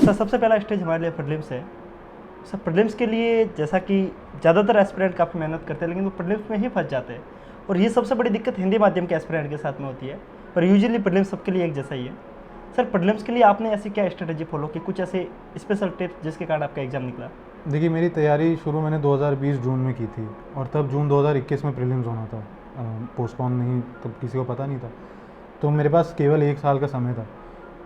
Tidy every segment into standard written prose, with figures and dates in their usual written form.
Sir सबसे पहला stage हमारे लिए प्रीलिम्स है। सर प्रीलिम्स के लिए जैसा कि ज़्यादातर एस्पिरेंट काफ़ी मेहनत करते हैं लेकिन वो प्रीलिम्स में ही फंस जाते हैं, और ये सबसे बड़ी दिक्कत हिंदी माध्यम के एस्पिरेंट के साथ में होती है। पर यूजुअली प्रीलिम्स सबके लिए एक जैसा ही है। सर प्रीलिम्स के लिए आपने ऐसी क्या स्ट्रेटजी फॉलो की, कुछ ऐसे स्पेशल टिप्स जिसके कारण आपका एग्ज़ाम निकला? देखिए, मेरी तैयारी शुरू मैंने 2020 जून में की थी और तब जून 2021 में प्रीलिम्स होना था। पोस्टपोन नहीं, तब किसी को पता नहीं था, तो मेरे पास केवल 1 साल का समय था।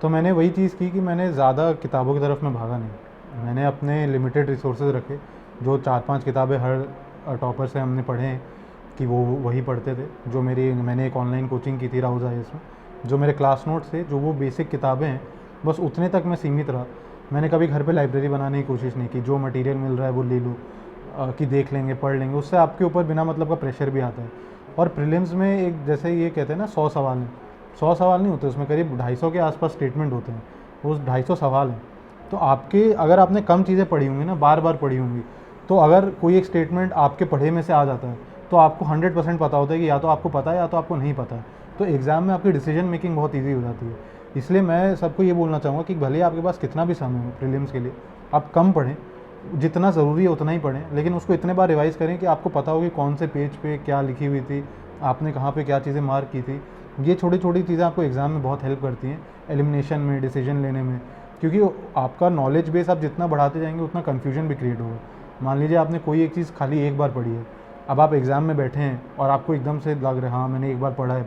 तो मैंने वही चीज़ की कि मैंने ज़्यादा किताबों की तरफ में भागा नहीं। मैंने अपने लिमिटेड रिसोर्सेज रखे, जो 4-5 किताबें हर टॉपर से हमने पढ़े हैं कि वो वही पढ़ते थे। जो मैंने एक ऑनलाइन कोचिंग की थी राउज़ IAS में, जो मेरे क्लास नोट्स थे, जो वो बेसिक किताबें हैं, बस उतने तक मैं सीमित रहा। मैंने कभी घर पे लाइब्रेरी बनाने की कोशिश नहीं की, जो मटेरियल मिल रहा है वो ले लूँ कि देख लेंगे, पढ़ लेंगे। उससे आपके ऊपर बिना मतलब का प्रेशर भी आता है। और प्रीलिम्स में एक जैसे ये कहते हैं ना 100 सवाल हैं, 100 सवाल नहीं होते, उसमें करीब 250 के आसपास स्टेटमेंट होते हैं। वो 250 सवाल हैं। तो आपके अगर आपने कम चीज़ें पढ़ी होंगी ना, बार बार पढ़ी होंगी, तो अगर कोई एक स्टेटमेंट आपके पढ़े में से आ जाता है तो आपको 100% पता होता है कि या तो आपको पता है या तो आपको नहीं पता है। तो एग्ज़ाम में आपकी डिसीजन मेकिंग बहुत ईजी हो जाती है। इसलिए मैं सबको ये बोलना चाहूँगा कि भले आपके पास कितना भी समय हो प्रीलिम्स के लिए, आप कम पढ़ें, जितना ज़रूरी है उतना ही पढ़ें, लेकिन उसको इतने बार रिवाइज़ करें कि आपको पता हो कि कौन से पेज पे क्या लिखी हुई थी, आपने कहाँ पे क्या चीज़ें मार्क की थी। ये छोटी छोटी चीज़ें आपको एग्ज़ाम में बहुत हेल्प करती हैं, एलिमिनेशन में, डिसीजन लेने में, क्योंकि आपका नॉलेज बेस आप जितना बढ़ाते जाएंगे उतना कन्फ्यूजन भी क्रिएट होगा। मान लीजिए आपने कोई एक चीज़ खाली एक बार पढ़ी है, अब आप एग्ज़ाम में बैठे हैं और आपको एकदम से लग रहा है हाँ मैंने एक बार पढ़ा है,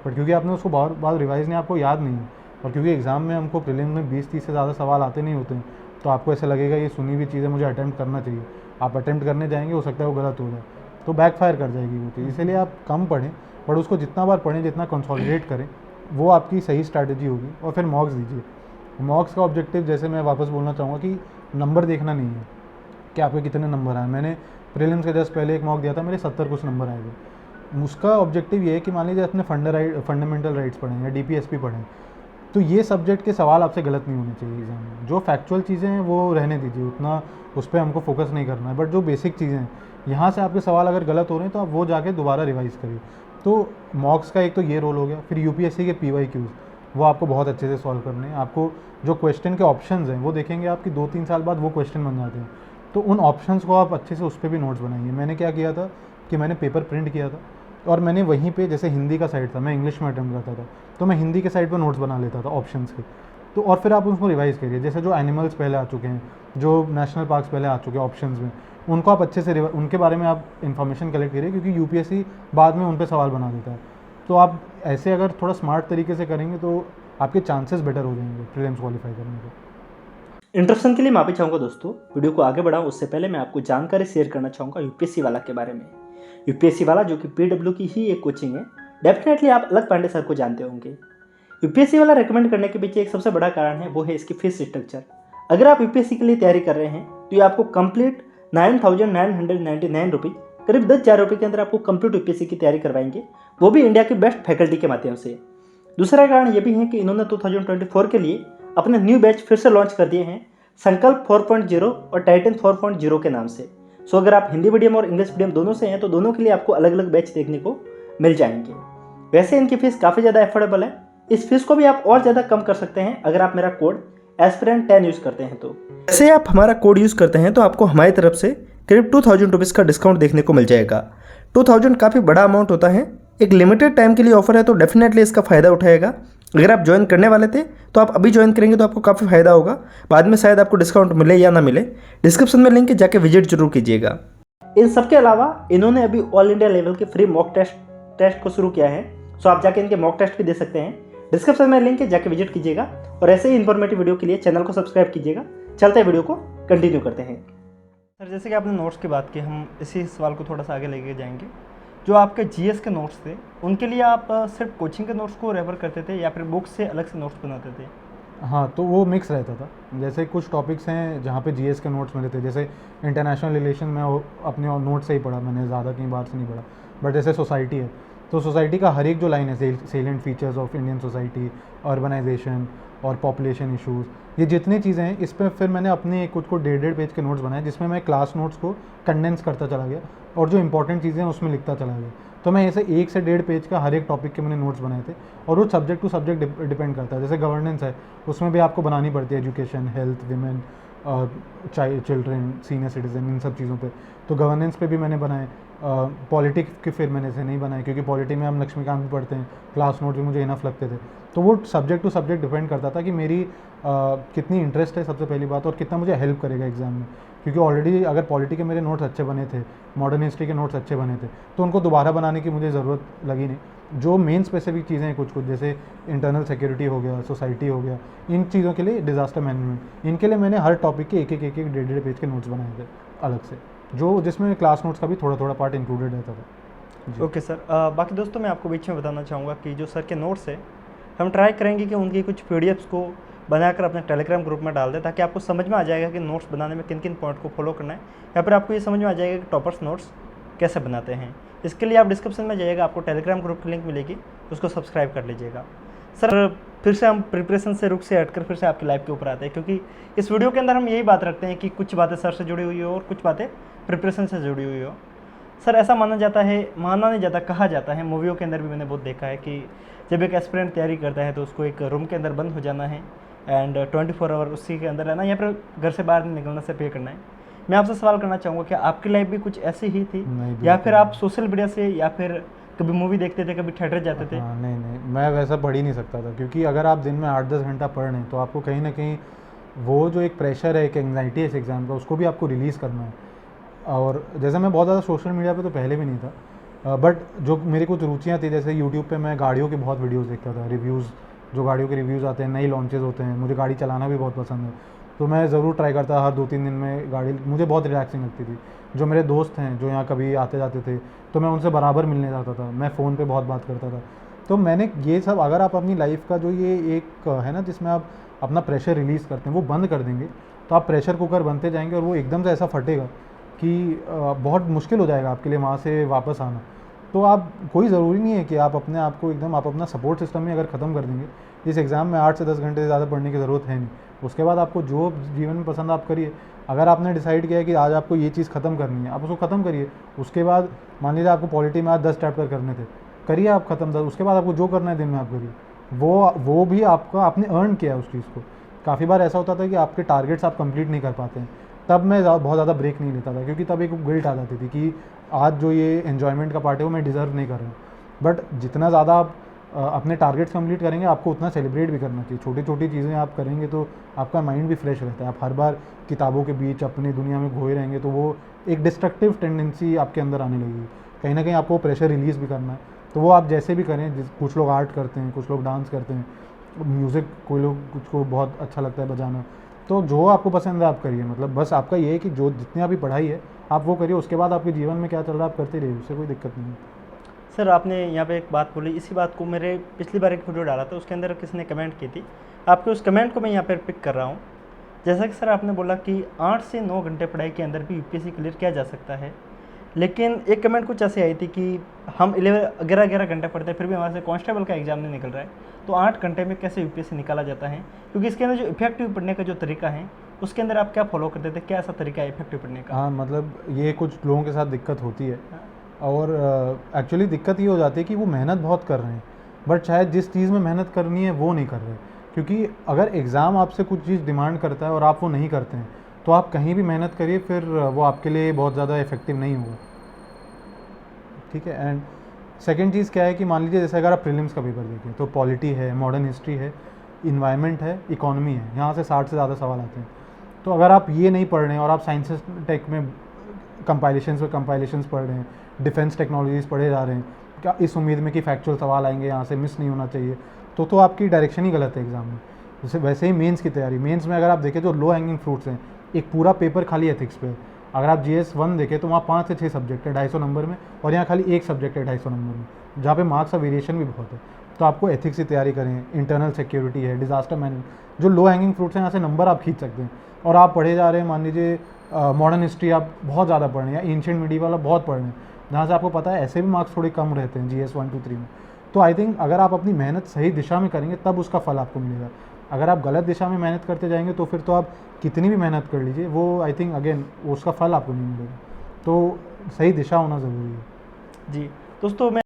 बट क्योंकि आपने उसको बार बार रिवाइज़ नहीं, आपको याद नहीं है, और क्योंकि एग्ज़ाम में हमको प्रीलिम्स में 20-30 से ज़्यादा सवाल आते नहीं होते हैं, तो आपको ऐसा लगेगा ये सुनी हुई चीज़ें मुझे अटैम्प्ट करना चाहिए। आप अटैम्प्ट करने जाएंगे, हो सकता है वो गलत हो जाए, तो बैकफायर कर जाएगी वो चीज़। इसीलिए आप कम पढ़ें, बट उसको जितना बार पढ़ें, जितना कंसोलिडेट करें, वो आपकी सही स्ट्रैटेजी होगी। और फिर मॉक्स दीजिए। मॉक्स का ऑब्जेक्टिव, जैसे मैं वापस बोलना चाहूँगा, कि नंबर देखना नहीं है कि आपके कितने नंबर आए। मैंने प्रीलिम्स के जस्ट पहले एक मॉक दिया था, मेरे 70 कुछ नंबर आए थे। उसका ऑब्जेक्टिव ये है कि मान लीजिए आपने फंडामेंटल राइट्स पढ़े या DPSP पढ़े, तो ये सब्जेक्ट के सवाल आपसे गलत नहीं होने चाहिए एग्जाम में। जो फैक्चुअल चीज़ें हैं वो रहने दीजिए, उतना उस पर हमको फोकस नहीं करना है, बट जो बेसिक चीज़ें हैं, यहाँ से आपके सवाल अगर गलत हो रहे हैं तो आप वो जाके दोबारा रिवाइज़ करिए। तो मॉक्स का एक तो ये रोल हो गया। फिर UPSC के PYQs, वो आपको बहुत अच्छे से सॉल्व करने हैं। आपको जो क्वेश्चन के ऑप्शंस हैं वो देखेंगे आपकी 2-3 साल बाद वो क्वेश्चन बन जाते हैं, तो उन ऑप्शंस को आप अच्छे से उस पर भी नोट्स बनाइए। मैंने क्या किया था कि मैंने पेपर प्रिंट किया था और मैंने वहीं पे, जैसे हिंदी का साइड था, मैं इंग्लिश में अटेम्प्ट करता था, तो मैं हिंदी के साइड पर नोट्स बना लेता था ऑप्शंस के। तो और फिर आप उसको रिवाइज़ करिए। जैसे जो एनिमल्स पहले आ चुके हैं, जो नेशनल पार्क्स पहले आ चुके हैं ऑप्शंस में, उनको आप अच्छे से उनके बारे में आप इन्फॉर्मेशन कलेक्ट करिए, क्योंकि UPSC बाद में उन पर सवाल बना देता है। तो आप ऐसे अगर थोड़ा स्मार्ट तरीके से करेंगे तो आपके चांसेस बेटर हो जाएंगे प्रीलिम्स क्वालिफाई करने के। इंटरप्शन के लिए माफ़ी चाहूँगा दोस्तों। वीडियो को आगे बढ़ाऊँ उससे पहले मैं आपको जानकारी शेयर करना चाहूँगा UPSC वाला के बारे में। UPSC वाला जो कि PW की ही एक कोचिंग है, डेफिनेटली आप अलग पांडे सर को जानते होंगे। UPSC वाला रेकमेंड करने के पीछे एक सबसे बड़ा कारण है, वो है इसकी फीस स्ट्रक्चर। अगर आप UPSC के लिए तैयारी कर रहे हैं तो ये आपको कंप्लीट 9,999 रुपये, करीब 10,000 रुपये के अंदर आपको कंप्लीट UPSC की तैयारी करवाएंगे, वो भी इंडिया के बेस्ट फैकल्टी के माध्यम से। दूसरा कारण ये भी है कि इन्होंने 2024 के लिए अपने न्यू बैच फिर से लॉन्च कर दिए हैं, संकल्प 4.0 और टाइटन 4.0 के नाम से। सो अगर आप हिंदी मीडियम और इंग्लिश मीडियम दोनों से हैं तो दोनों के लिए आपको अलग अलग बैच देखने को मिल जाएंगे। वैसे इनकी फीस काफ़ी ज़्यादा एफोर्डेबल है। इस फीस को भी आप और ज़्यादा कम कर सकते हैं अगर आप मेरा कोड एस्पिरेंट10 यूज़ करते हैं तो। वैसे आप हमारा कोड यूज़ करते हैं तो आपको हमारी तरफ से करीब 2,000 रुपीज़ का डिस्काउंट देखने को मिल जाएगा। 2,000 काफ़ी बड़ा अमाउंट होता है, एक लिमिटेड टाइम के लिए ऑफर है, तो डेफिनेटली इसका फ़ायदा उठाएगा। अगर आप ज्वाइन करने वाले थे तो आप अभी ज्वाइन करेंगे तो आपको काफ़ी फ़ायदा होगा, बाद में शायद आपको डिस्काउंट मिले या ना मिले। डिस्क्रिप्शन में लिंक है, जाके विजिट जरूर कीजिएगा। इन सब के अलावा इन्होंने अभी ऑल इंडिया लेवल के फ्री मॉक टेस्ट को शुरू किया है, सो आप जाके इनके मॉक टेस्ट भी दे सकते हैं। डिस्क्रिप्शन में लिंक है, जाके विजिट कीजिएगा। और ऐसे ही इन्फॉर्मेटिव वीडियो के लिए चैनल को सब्सक्राइब कीजिएगा। चलते हैं वीडियो को कंटिन्यू करते हैं। सर जैसे कि आपने नोट्स की बात की, हम इसी सवाल को थोड़ा सा आगे लेके जाएंगे। जो आपके GS के नोट्स थे उनके लिए आप सिर्फ कोचिंग के नोट्स को रेफर करते थे या फिर बुक से अलग से नोट्स बनाते थे? हाँ, तो वो मिक्स रहता था। जैसे कुछ टॉपिक्स हैं जहाँ पे GS के नोट्स मिले थे, जैसे इंटरनेशनल रिलेशन में अपने नोट से ही पढ़ा, मैंने ज़्यादा कहीं बाहर से नहीं पढ़ा। बट जैसे सोसाइटी है, तो सोसाइटी का हर एक जो लाइन है, salient features of Indian society, urbanisation और पॉपुलेशन इश्यूज़, ये जितनी चीज़ें हैं इस पर फिर मैंने अपने कुछ को 1.5 पेज के नोट्स बनाए, जिसमें मैं क्लास नोट्स को कंडेंस करता चला गया और जो इंपॉर्टेंट चीज़ें हैं उसमें लिखता चला गया। तो मैं ऐसे 1 से 1.5 पेज का हर एक टॉपिक के मैंने नोट्स बनाए थे, और वो सब्जेक्ट टू सब्जेक्ट डिपेंड करता है। जैसे गवर्नेंस है, उसमें भी आपको बनानी पड़ती है education, health, women, children, senior citizen, इन सब चीज़ों पे। तो गवर्नेंस पे भी मैंने बनाए। पॉलिटिक्स के फिर मैंने से नहीं बनाए, क्योंकि पॉलिटी में हम लक्ष्मीकांत भी पढ़ते हैं, क्लास नोट भी मुझे इनफ लगते थे। तो वो सब्जेक्ट टू सब्जेक्ट डिपेंड करता था कि मेरी कितनी इंटरेस्ट है सबसे पहली बात, और कितना मुझे हेल्प करेगा एग्ज़ाम में। क्योंकि ऑलरेडी अगर पॉलिटी के मेरे नोट्स अच्छे बने थे, मॉडर्न हिस्ट्री के नोट्स अच्छे बने थे, तो उनको दोबारा बनाने की मुझे ज़रूरत लगी नहीं। जो मेन स्पेसिफिक चीज़ें हैं कुछ कुछ, जैसे इंटरनल सिक्योरिटी हो गया, सोसाइटी हो गया, इन चीज़ों के लिए, डिज़ास्टर मैनेजमेंट, इनके लिए मैंने हर टॉपिक के एक 1.5 पेज के नोट्स बनाए थे अलग से, जो जिसमें क्लास नोट्स का भी थोड़ा थोड़ा पार्ट इंक्लूडेड रहता था। ओके सर, बाकी दोस्तों मैं आपको बीच में बताना चाहूँगा कि जो सर के नोट्स है, हम ट्राई करेंगे कि उनकी कुछ पीडीएफ्स को बनाकर अपने टेलीग्राम ग्रुप में डाल दें, ताकि आपको समझ में आ जाएगा कि नोट्स बनाने में किन किन पॉइंट को फॉलो करना है, या फिर आपको ये समझ में आ जाएगा कि टॉपर्स नोट्स कैसे बनाते हैं। इसके लिए आप डिस्क्रिप्शन में जाइएगा, आपको टेलीग्राम ग्रुप की लिंक मिलेगी, उसको सब्सक्राइब कर लीजिएगा। सर फिर से हम प्रिपरेशन से रुक से हटकर फिर से आपकी लाइफ के ऊपर आते हैं, क्योंकि इस वीडियो के अंदर हम यही बात रखते हैं कि कुछ बातें सर से जुड़ी हुई हो और कुछ बातें प्रिपरेशन से जुड़ी हुई हो। सर ऐसा माना जाता है, माना नहीं जाता, कहा जाता है, मूवियों के अंदर भी मैंने बहुत देखा है कि जब एक एस्पिरेंट तैयारी करता है तो उसको एक रूम के अंदर बंद हो जाना है एंड 24 आवर उसी के अंदर रहना, या फिर घर से बाहर निकलना से पे करना है। मैं आपसे सवाल करना चाहूँगा कि आपकी लाइफ भी कुछ ऐसी ही थी, या फिर आप सोशल मीडिया से, या फिर कभी मूवी देखते थे, कभी थिएटर जाते थे? नहीं, मैं वैसा पढ़ ही नहीं सकता था, क्योंकि अगर आप दिन में 8-10 घंटा पढ़ रहे हैं तो आपको कहीं ना कहीं वो जो एक प्रेशर है, एक एंग्जाइटी है इस एग्ज़ाम का, उसको भी आपको रिलीज़ करना है। और जैसे मैं बहुत ज़्यादा सोशल मीडिया पे तो पहले भी नहीं था, बट जो मेरी कुछ रुचियाँ थी, जैसे यूट्यूब पे मैं गाड़ियों के बहुत वीडियोस देखता था, रिव्यूज़, जो गाड़ियों के रिव्यूज़ आते हैं, नई लॉन्चेस होते हैं, मुझे गाड़ी चलाना भी बहुत पसंद है, तो मैं ज़रूर ट्राई करता हर 2-3 दिन में गाड़ी, मुझे बहुत रिलैक्सिंग लगती थी। जो मेरे दोस्त हैं जो यहाँ कभी आते जाते थे, तो मैं उनसे बराबर मिलने जाता था, मैं फ़ोन पे बहुत बात करता था। तो मैंने ये सब, अगर आप अपनी लाइफ का जो ये एक है ना जिसमें आप अपना प्रेशर रिलीज़ करते हैं, वो बंद कर देंगे, तो आप प्रेशर कुकर बनते जाएंगे, और वो एकदम से ऐसा फटेगा कि बहुत मुश्किल हो जाएगा आपके लिए वहाँ से वापस आना। तो आप, कोई ज़रूरी नहीं है कि आप अपने आप को एकदम, आप अपना सपोर्ट सिस्टम ही अगर ख़त्म कर देंगे, इस एग्ज़ाम में 8 से 10 घंटे से ज़्यादा पढ़ने की ज़रूरत है नहीं। उसके बाद आपको जो जीवन में पसंद आप करिए। अगर आपने डिसाइड किया है कि आज आपको ये चीज़ ख़त्म करनी है, आप उसको ख़त्म करिए। उसके बाद मान लीजिए आपको पॉलिटी में आज 10 चैप्टर करने थे, करिए आप ख़त्म 10, उसके बाद आपको जो करना है दिन में आप करिए। वो भी आपका, आपने अर्न किया है उस चीज़ को। काफ़ी बार ऐसा होता था कि आपके टारगेट्स आप कंप्लीट नहीं कर पाते हैं, तब मैं बहुत ज़्यादा ब्रेक नहीं लेता था, क्योंकि तब एक गिल्ट आ जाती थी कि आज जो ये एन्जॉयमेंट का पार्ट है वो मैं डिज़र्व नहीं कर रहा हूँ। बट जितना ज़्यादा आप अपने टारगेट्स कंप्लीट करेंगे, आपको उतना सेलिब्रेट भी करना चाहिए। छोटी छोटी चीज़ें आप करेंगे तो आपका माइंड भी फ्रेश रहता है। आप हर बार किताबों के बीच अपनी दुनिया में खोए रहेंगे तो वो एक डिस्ट्रक्टिव टेंडेंसी आपके अंदर आने लगेगी। कहीं ना कहीं आपको प्रेशर रिलीज़ भी करना है, तो वो आप जैसे भी करें। कुछ लोग आर्ट करते हैं, कुछ लोग डांस करते हैं, म्यूज़िक, कोई लोग, कुछ को बहुत अच्छा लगता है बजाना, तो जो आपको पसंद है आप करिए। मतलब बस आपका ये है कि जो जितनी आपकी पढ़ाई है आप वो करिए, उसके बाद आपके जीवन में क्या चल रहा है आप करते रहिए, उससे कोई दिक्कत नहीं है। सर आपने यहाँ पे एक बात बोली, इसी बात को मेरे पिछली बार एक वीडियो डाला था, उसके अंदर किसी ने कमेंट की थी, आपके उस कमेंट को मैं यहाँ पर पिक कर रहा हूँ। जैसा कि सर आपने बोला कि 8 से 9 घंटे पढ़ाई के अंदर भी यूपीएससी क्लियर किया जा सकता है, लेकिन एक कमेंट कुछ ऐसी आई थी कि हम 11 घंटे पढ़ते हैं, फिर भी हमारे से कांस्टेबल का एग्जाम नहीं निकल रहा है, तो 8 घंटे में कैसे यूपीएससी निकाला जाता है? क्योंकि इसके अंदर जो इफेक्टिव पढ़ने का जो तरीका है, उसके अंदर आप क्या फॉलो करते थे? क्या ऐसा तरीका है इफेक्टिव पढ़ने का? हाँ, मतलब ये कुछ लोगों के साथ दिक्कत होती है, और एक्चुअली दिक्कत ये हो जाती है कि वो मेहनत बहुत कर रहे हैं, बट शायद जिस चीज़ में मेहनत करनी है वो नहीं कर रहे। क्योंकि अगर एग्ज़ाम आपसे कुछ चीज़ डिमांड करता है और आप वो नहीं करते हैं, तो आप कहीं भी मेहनत करिए, फिर वो आपके लिए बहुत ज़्यादा इफेक्टिव नहीं होगा। ठीक है। एंड सेकेंड चीज़ क्या है कि मान लीजिए जैसे अगर आप प्रीलिम्स का पेपर देखें, तो पॉलिटी है, मॉडर्न हिस्ट्री है, इन्वायरमेंट है, इकोनॉमी है, यहाँ से 60 से ज़्यादा सवाल आते हैं। तो अगर आप ये नहीं पढ़ रहे हैं और आप साइंसेस टेक में कंपाइलेशंस पढ़ रहे हैं, डिफेंस टेक्नोलॉजीज़ पढ़े जा रहे हैं, क्या इस उम्मीद में कि फैक्चुअल सवाल आएंगे यहाँ से, मिस नहीं होना चाहिए, तो आपकी डायरेक्शन ही गलत है एग्ज़ाम में। जैसे वैसे ही मेंस की तैयारी, मेंस में अगर आप देखें जो लो हैंगिंग फ्रूट्स हैं, एक पूरा पेपर खाली एथिक्स पे। अगर आप GS 1 देखें तो वहाँ 5 से 6 सब्जेक्ट है 250 नंबर में, और यहाँ खाली एक सब्जेक्ट है 250 नंबर में, जहाँ पे मार्क्स का वेरिएशन भी बहुत है। तो आपको एथिक्स की तैयारी करें, इंटरनल सिक्योरिटी है, डिजास्टर मैनेजमेंट, जो लो हैंगिंग फ्रूट्स हैं, यहाँ से नंबर आप खींच सकते हैं। और आप पढ़े जा रहे हैं, मान लीजिए मॉडर्न हिस्ट्री आप बहुत ज़्यादा पढ़ रहे हैं, या एंशिएंट मिडीवल आप बहुत पढ़ रहे हैं, जहाँ से आपको पता है ऐसे भी मार्क्स थोड़े कम रहते हैं GS 1, 2, 3 में। तो आई थिंक अगर आप अपनी मेहनत सही दिशा में करेंगे तब उसका फल आपको मिलेगा। अगर आप गलत दिशा में मेहनत करते जाएंगे तो फिर तो आप कितनी भी मेहनत कर लीजिए, वो आई थिंक अगेन उसका फल आपको नहीं मिलेगा। तो सही दिशा होना ज़रूरी है। जी दोस्तों, मैं